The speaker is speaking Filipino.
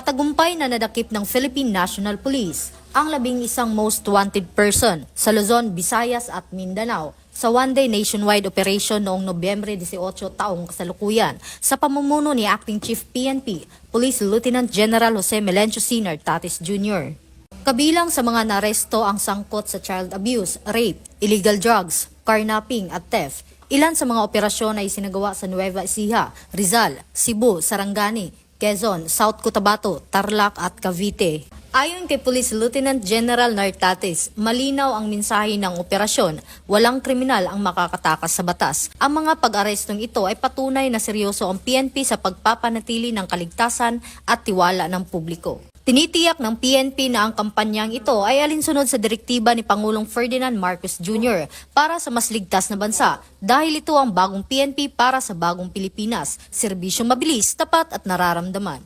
Matagumpay na nadakip ng Philippine National Police ang 11 most wanted person sa Luzon, Visayas at Mindanao sa one-day nationwide operation noong Nobyembre 18 taong kasalukuyan sa pamumuno ni Acting Chief PNP, Police Lieutenant General Jose Melencio Sr. Tatis Jr. Kabilang sa mga naresto ang sangkot sa child abuse, rape, illegal drugs, carnapping at theft. Ilan sa mga operasyon ay sinagawa sa Nueva Ecija, Rizal, Cebu, Sarangani, Quezon, South Cotabato, Tarlac at Cavite. Ayon kay Police Lieutenant General Nartates, malinaw ang mensahe ng operasyon, walang kriminal ang makakatakas sa batas. Ang mga pag-arestong ito ay patunay na seryoso ang PNP sa pagpapanatili ng kaligtasan at tiwala ng publiko. Tinitiyak ng PNP na ang kampanyang ito ay alinsunod sa direktiba ni Pangulong Ferdinand Marcos Jr. para sa mas ligtas na bansa dahil ito ang bagong PNP para sa bagong Pilipinas, serbisyong mabilis, tapat at nararamdaman.